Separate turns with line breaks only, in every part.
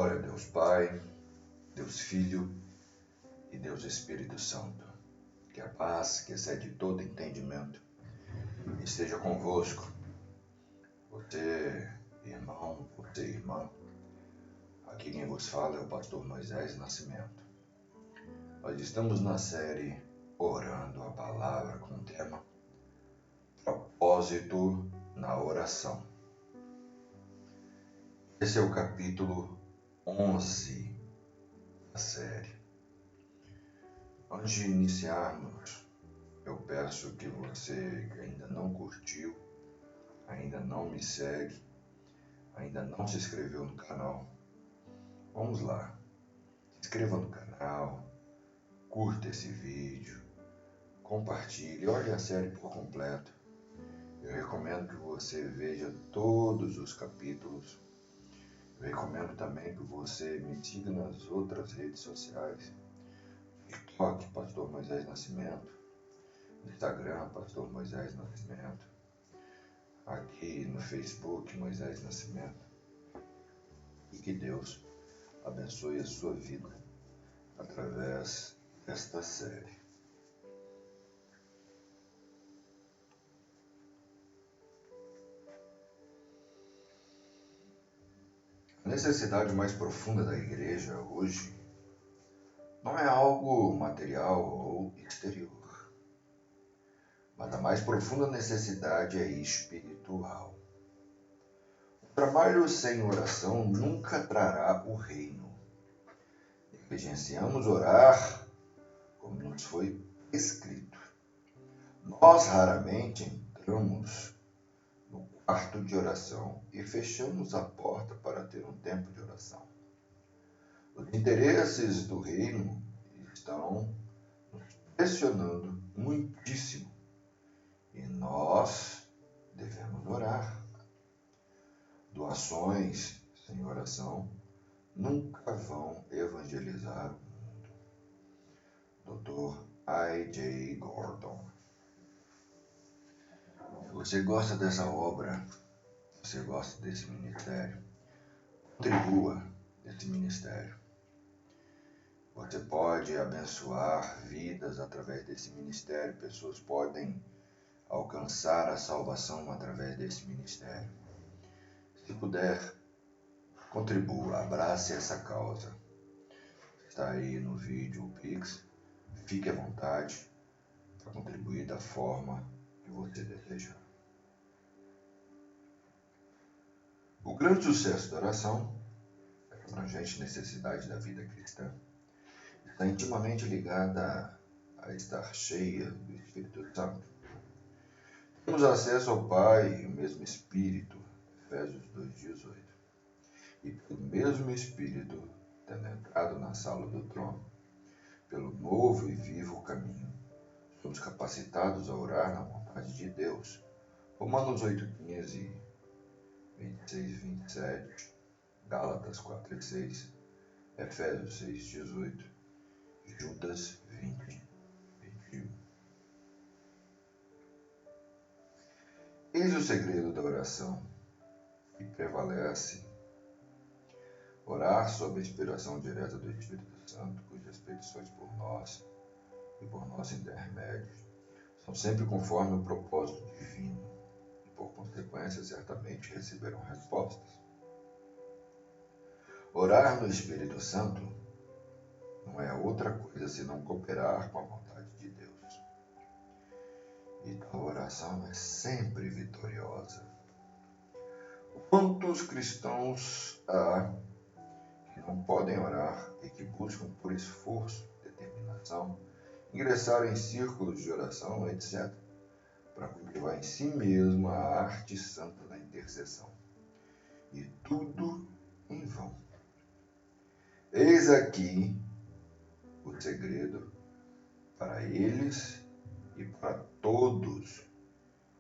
Glória a Deus Pai, Deus Filho e Deus Espírito Santo. Que a paz, que excede todo entendimento, esteja convosco. Você, irmão, você, irmã. Aqui quem vos fala é o pastor Moisés Nascimento. Nós estamos na série Orando a Palavra com o tema Propósito na Oração. Esse é o capítulo 11 da série. Antes de iniciarmos, eu peço que você que ainda não curtiu, ainda não me segue, ainda não se inscreveu no canal, vamos lá, se inscreva no canal, curta esse vídeo, compartilhe, olhe a série por completo. Eu recomendo que você veja todos os capítulos. Eu recomendo também que você me siga nas outras redes sociais. TikTok, Pastor Moisés Nascimento. Instagram, Pastor Moisés Nascimento. Aqui no Facebook, Moisés Nascimento. E que Deus abençoe a sua vida através desta série. A necessidade mais profunda da igreja hoje não é algo material ou exterior, mas a mais profunda necessidade é espiritual. O trabalho sem oração nunca trará o reino. Negligenciamos orar como nos foi escrito. Nós raramente entramos no quarto de oração e fechamos a porta para ter um tempo de oração. Os interesses do reino estão nos pressionando muitíssimo e nós devemos orar. Doações sem oração nunca vão evangelizar o mundo. Dr. I.J. Gordon. Se você gosta dessa obra, se você gosta desse ministério, contribua nesse ministério. Você pode abençoar vidas através desse ministério. Pessoas podem alcançar a salvação através desse ministério. Se puder, contribua, abrace essa causa. Está aí no vídeo o Pix. Fique à vontade para contribuir da forma que você desejar. O grande sucesso da oração, a abrangente necessidade da vida cristã, está intimamente ligada a estar cheia do Espírito Santo. Temos acesso ao Pai e o mesmo Espírito, Efésios 2,18. E pelo mesmo Espírito, tendo entrado na sala do trono, pelo novo e vivo caminho, somos capacitados a orar na vontade de Deus. Romanos 8,15, 26 e 27, Gálatas 4 e 6, Efésios 6,18, Judas 20, 21. Eis o segredo da oração, que prevalece: orar sob a inspiração direta do Espírito Santo, cujas petições por nós e por nosso intermédio são sempre conforme o propósito divino e, por consequência, certamente receberão respostas. Orar no Espírito Santo não é outra coisa senão cooperar com a vontade de Deus. E a oração é sempre vitoriosa. Quantos cristãos há que não podem orar e que buscam por esforço, determinação, ingressar em círculos de oração, etc., para cultivar em si mesmo a arte santa da intercessão. E tudo em vão. Eis aqui o segredo para eles e para todos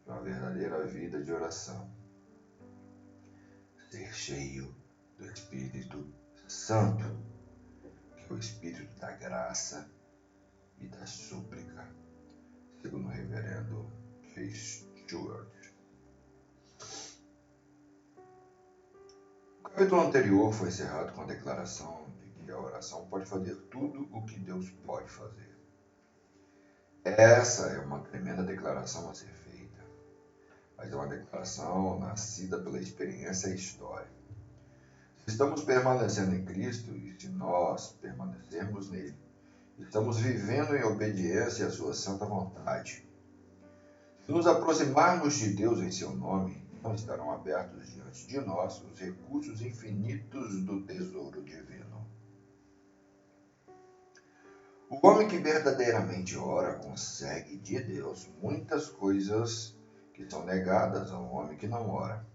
de uma verdadeira vida de oração: ser cheio do Espírito Santo, que é o Espírito da graça e da súplica, segundo o reverendo Keith Stewart. O O capítulo anterior foi encerrado com a declaração de que a oração pode fazer tudo o que Deus pode fazer. Essa é uma tremenda declaração a ser feita, mas é uma declaração nascida pela experiência e história. Se estamos permanecendo em Cristo e se nós permanecermos nele, estamos vivendo em obediência à sua santa vontade. Se nos aproximarmos de Deus em seu nome, não estarão abertos diante de nós os recursos infinitos do tesouro divino. O homem que verdadeiramente ora consegue de Deus muitas coisas que são negadas ao homem que não ora.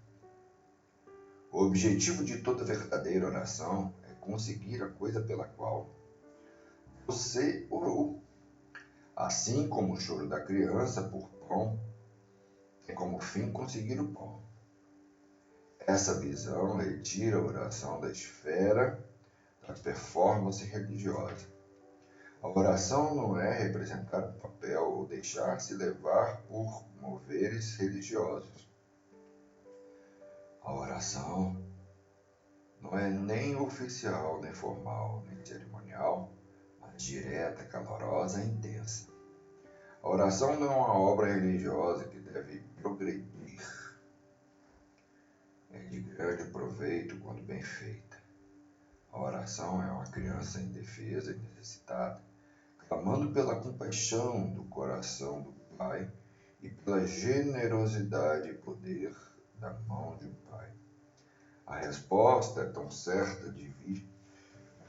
O objetivo de toda verdadeira oração é conseguir a coisa pela qual você orou. Assim como o choro da criança por pão tem como fim conseguir o pão. Essa visão retira a oração da esfera da performance religiosa. A oração não é representar um papel ou deixar-se levar por moveres religiosos. A oração não é nem oficial, nem formal, nem cerimonial, mas direta, calorosa e intensa. A oração não é uma obra religiosa que deve progredir. É de grande proveito quando bem feita. A oração é uma criança indefesa e necessitada, clamando pela compaixão do coração do Pai e pela generosidade e poder da mão de um Pai. A resposta é tão certa de vir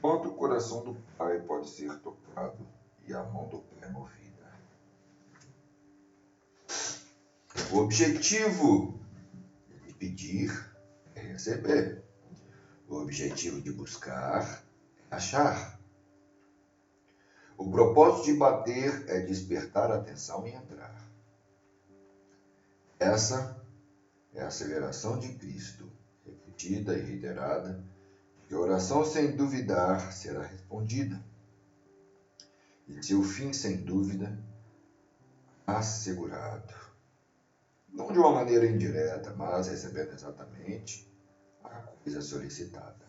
quanto o coração do Pai pode ser tocado e a mão do Pai movida. O objetivo de pedir é receber. O objetivo de buscar é achar. O propósito de bater é despertar a atenção e entrar. Essa é a aceleração de Cristo, repetida e reiterada, que a oração sem duvidar será respondida. E seu fim, sem dúvida, assegurado. Não de uma maneira indireta, mas recebendo exatamente a coisa solicitada.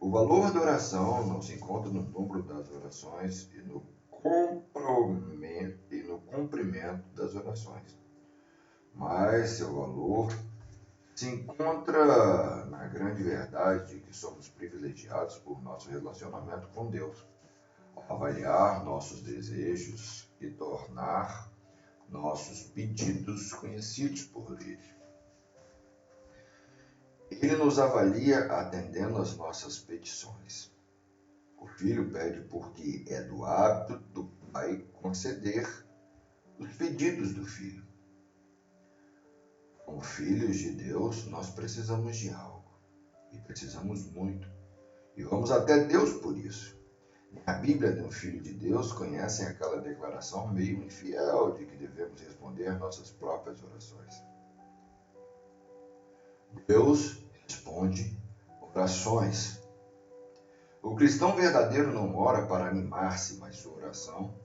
O valor da oração não se encontra no número das orações e no cumprimento das orações, mas seu valor se encontra na grande verdade de que somos privilegiados por nosso relacionamento com Deus, ao avaliar nossos desejos e tornar nossos pedidos conhecidos por Ele. Ele nos avalia atendendo às nossas petições. O filho pede porque é do hábito do pai conceder os pedidos do filho. Como filhos de Deus, nós precisamos de algo, e precisamos muito, e vamos até Deus por isso. A Bíblia de um filho de Deus conhecem aquela declaração meio infiel de que devemos responder nossas próprias orações. Deus responde orações. O cristão verdadeiro não ora para animar-se, mas sua oração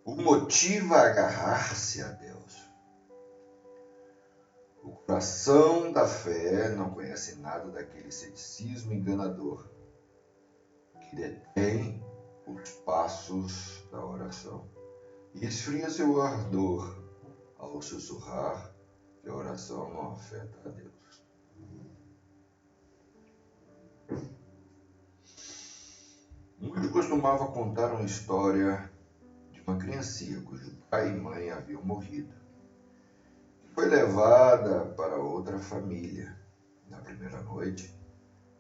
o motiva a agarrar-se a Deus. O coração da fé não conhece nada daquele ceticismo enganador que detém os passos da oração e esfria seu ardor ao sussurrar que a oração não afeta a Deus. Muito costumava contar uma história de uma criancinha cujo pai e mãe haviam morrido. Foi levada para outra família. Na primeira noite,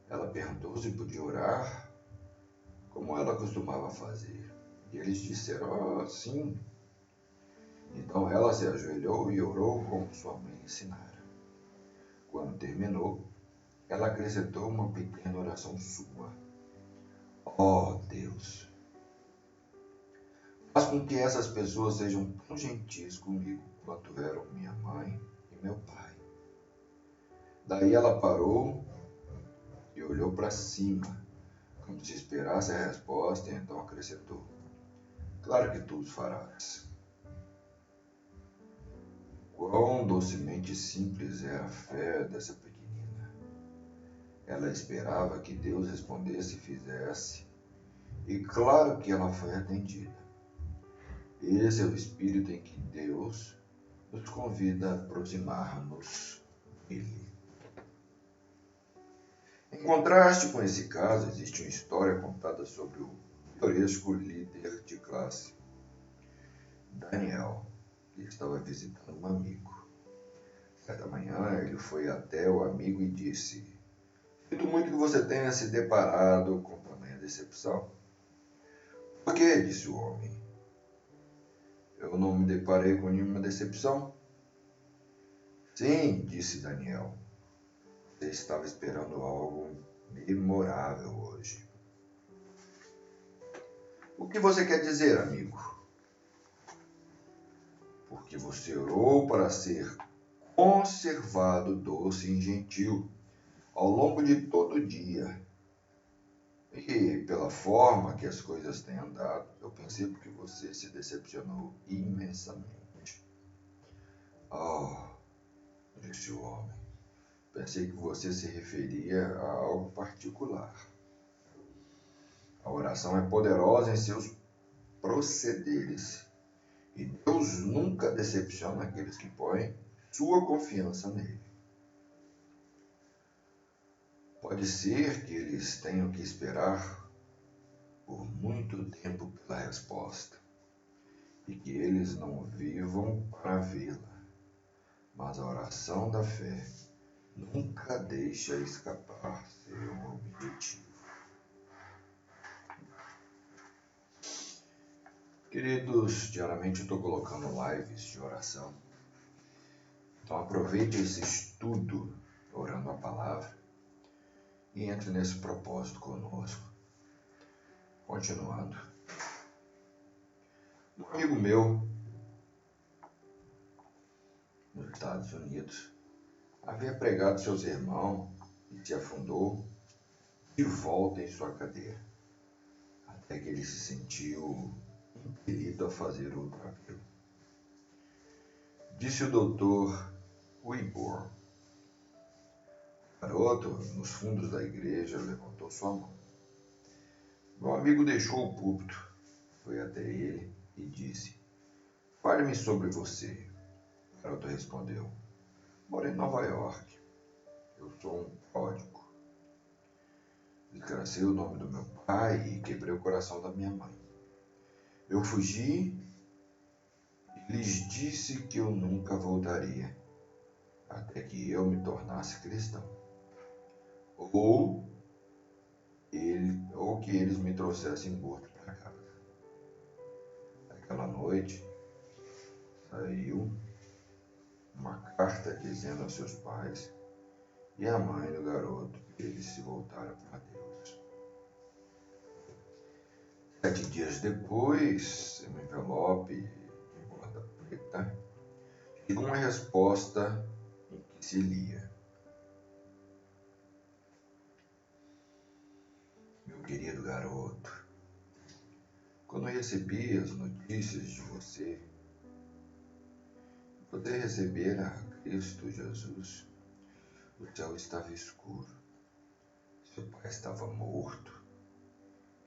ela perguntou se podia orar como ela costumava fazer. E eles disseram, sim. Então ela se ajoelhou e orou como sua mãe ensinara. Quando terminou, ela acrescentou uma pequena oração sua. Ó Deus, faz com que essas pessoas sejam tão gentis comigo quanto eram minha mãe e meu pai. Daí ela parou e olhou para cima, como se esperasse a resposta, e então acrescentou, claro que tu os farás. Quão docemente simples era a fé dessa pequenina. Ela esperava que Deus respondesse e fizesse, e claro que ela foi atendida. Esse é o espírito em que Deus nos convida a aproximar-nos dele. Em contraste com esse caso, existe uma história contada sobre o pitoresco líder de classe, Daniel, que estava visitando um amigo. Certa manhã, ele foi até o amigo e disse: "Sinto muito que você tenha se deparado com tamanha decepção." "Por quê?" disse o homem. "Eu não me deparei com nenhuma decepção." "Sim," disse Daniel. "Você estava esperando algo memorável hoje." "O que você quer dizer, amigo?" "Porque você orou para ser conservado doce e gentil ao longo de todo o dia. E pela forma que as coisas têm andado, eu percebo que você se decepcionou imensamente." "Oh," disse o homem, "pensei que você se referia a algo particular." A oração é poderosa em seus procederes, e Deus nunca decepciona aqueles que põem sua confiança nele. Pode ser que eles tenham que esperar por muito tempo pela resposta, e que eles não vivam para vê-la, mas a oração da fé nunca deixa escapar seu objetivo. Queridos, diariamente eu estou colocando lives de oração, então aproveite esse estudo orando a palavra e entre nesse propósito conosco. Continuando, um amigo meu nos Estados Unidos havia pregado seu sermão e se afundou de volta em sua cadeira, até que ele se sentiu impelido a fazer outro apelo. Disse o doutor Wilbur. O garoto, nos fundos da igreja, levantou sua mão. Meu amigo deixou o púlpito, foi até ele e disse: "Fale-me sobre você." O garoto respondeu: "Moro em Nova York. Eu sou um pródigo. Desgracei o nome do meu pai e quebrei o coração da minha mãe. Eu fugi e lhes disse que eu nunca voltaria, até que eu me tornasse cristão. Ou que eles me trouxessem morto para casa." Naquela noite, saiu uma carta dizendo aos seus pais e à mãe do garoto que eles se voltaram para Deus. 7 dias depois, em um envelope de borda preta, chegou uma resposta em que se lia: "Meu querido garoto, quando recebi as notícias de você poder receber a Cristo Jesus, o céu estava escuro. Seu pai estava morto."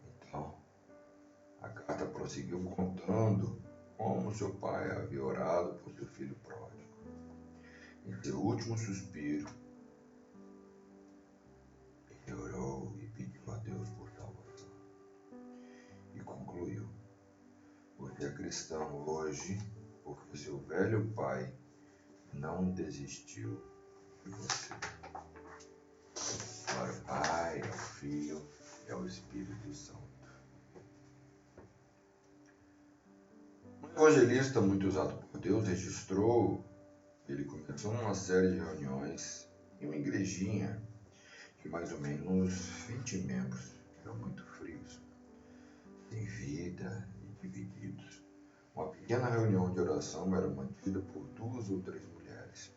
Então, a carta prosseguiu contando como seu pai havia orado por seu filho pródigo. Em seu último suspiro, ele orou e pediu a Deus por salvação. E concluiu: "Você é cristão hoje porque seu velho pai não desistiu de você." Glória ao Pai, ao Filho e ao Espírito Santo. Um evangelista muito usado por Deus registrou que ele começou uma série de reuniões em uma igrejinha de mais ou menos 20 membros, que eram muito frios, sem vida e divididos. Uma pequena reunião de oração era mantida por 2 ou 3 mulheres.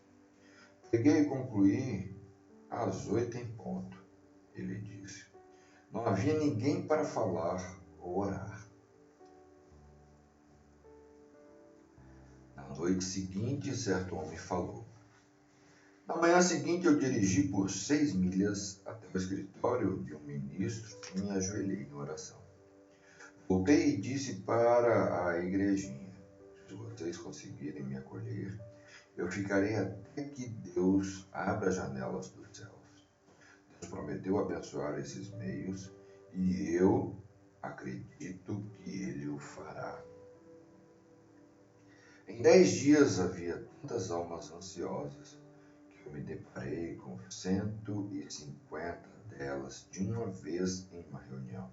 "Peguei e concluí às 8 em ponto," ele disse. "Não havia ninguém para falar ou orar." Na noite seguinte, certo homem falou: Na manhã seguinte, eu dirigi por 6 milhas até o escritório de um ministro e me ajoelhei em oração. Voltei e disse para a igrejinha: se vocês conseguirem me acolher, eu ficarei até que Deus abra as janelas dos céus. Deus prometeu abençoar esses meios e eu acredito que Ele o fará. Em 10 dias havia tantas almas ansiosas que eu me deparei com 150 delas de uma vez em uma reunião.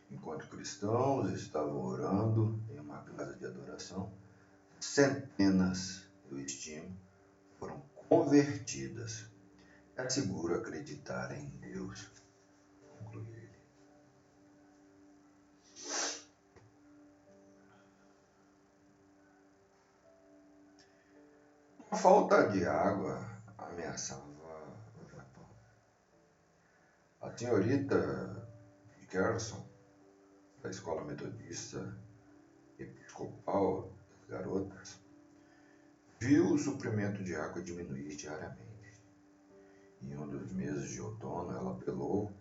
Enquanto cristãos estavam orando em uma casa de adoração, centenas, eu estimo, foram convertidas. É seguro acreditar em Deus, conclui ele. A falta de água ameaçava o Japão. A senhorita Dickerson, da Escola Metodista Episcopal das Garotas, viu o suprimento de água diminuir diariamente. Em um dos meses de outono, ela apelou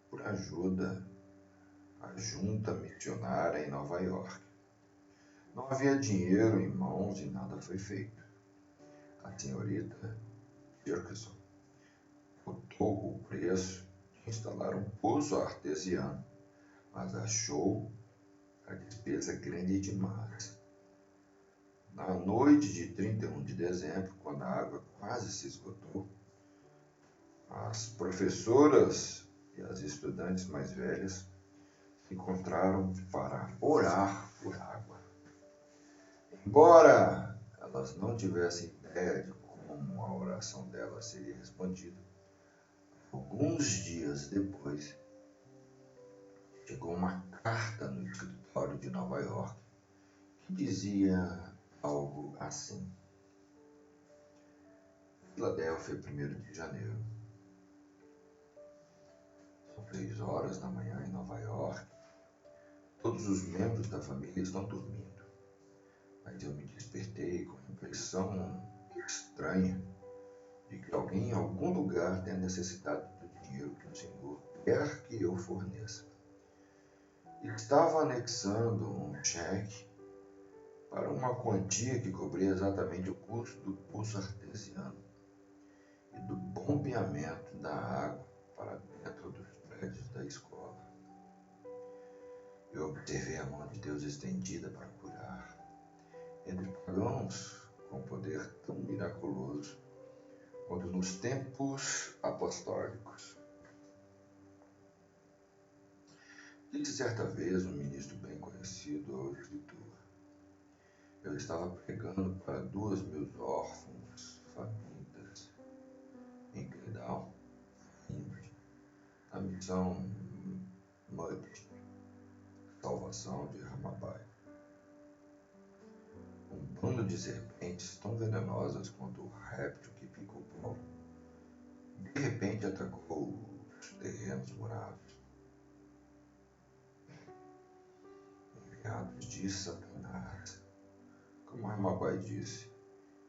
por ajuda à junta missionária em Nova York. Não havia dinheiro em mãos e nada foi feito. A senhorita Dickerson botou o preço de instalar um poço artesiano, mas achou a despesa grande demais. Na noite de 31 de dezembro, quando a água quase se esgotou, as professoras e as estudantes mais velhas se encontraram para orar por água. Embora elas não tivessem ideia de como a oração delas seria respondida, alguns dias depois chegou uma carta no escritório de Nova York que dizia algo assim: Filadélfia, 1º de janeiro. São 3 horas da manhã em Nova York. Todos os membros da família estão dormindo, mas eu me despertei com a impressão estranha de que alguém em algum lugar tem a necessidade do dinheiro que o Senhor quer que eu forneça. Estava anexando um cheque para uma quantia que cobria exatamente o custo do poço artesiano e do bombeamento da água para dentro dos prédios da escola. Eu observei a mão de Deus estendida para curar entre pagãos com poder tão miraculoso quanto nos tempos apostólicos. Disse certa vez um ministro bem conhecido ao escritor: eu estava pregando para 2.000 órfãos famintas em Credal, na missão Mud, salvação de Ramabai. Um bando de serpentes tão venenosas quanto o réptil que picou Paulo, de repente atacou os terrenos morados, enviados de Satanás, como Ramabai disse,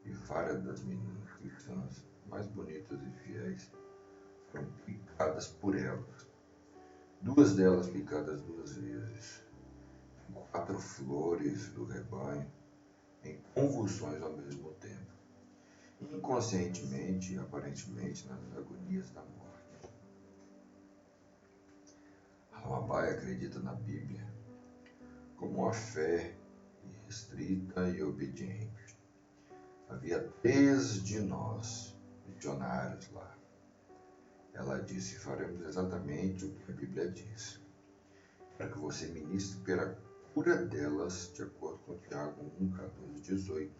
e várias das meninas cristãs mais bonitas e fiéis foram picadas por elas. 2 delas picadas 2 vezes. 4 flores do rebanho em convulsões ao mesmo tempo, inconscientemente e aparentemente nas agonias da morte. Ramabai acredita na Bíblia como uma fé restrita e obediente. Havia 3 de nós, missionários lá. Ela disse: faremos exatamente o que a Bíblia diz, para que você ministre pela cura delas, de acordo com Tiago 1, 14, 18.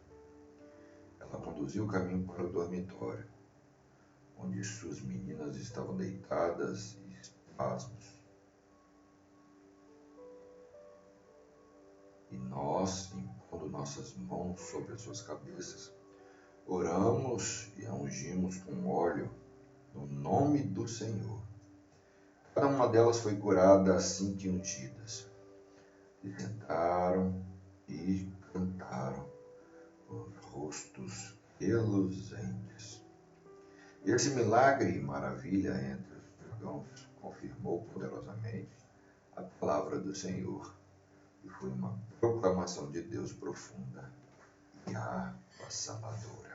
Ela conduziu o caminho para o dormitório, onde suas meninas estavam deitadas e espasmos. E nós, impondo nossas mãos sobre as suas cabeças, oramos e a ungimos com óleo no nome do Senhor. Cada uma delas foi curada assim que ungidas. E tentaram e cantaram com rostos reluzentes. Esse milagre e maravilha entre os pagãos confirmou poderosamente a palavra do Senhor e foi uma proclamação de Deus profunda e avassaladora.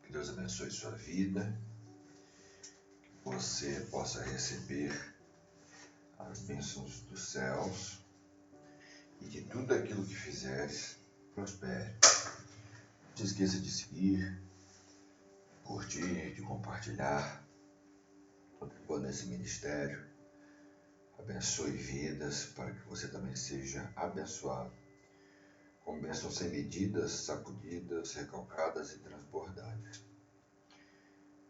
Que Deus abençoe sua vida, que você possa receber as bênçãos dos céus e que tudo aquilo que fizeres prospere. Não se esqueça de seguir, curtir, de compartilhar, contribuir nesse ministério. Abençoe vidas para que você também seja abençoado, com bênçãos sem medidas, sacudidas, recalcadas e transbordantes,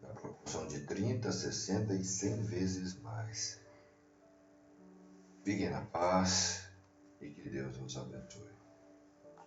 na proporção de 30, 60 e 100 vezes mais. Fiquem na paz e que Deus nos abençoe.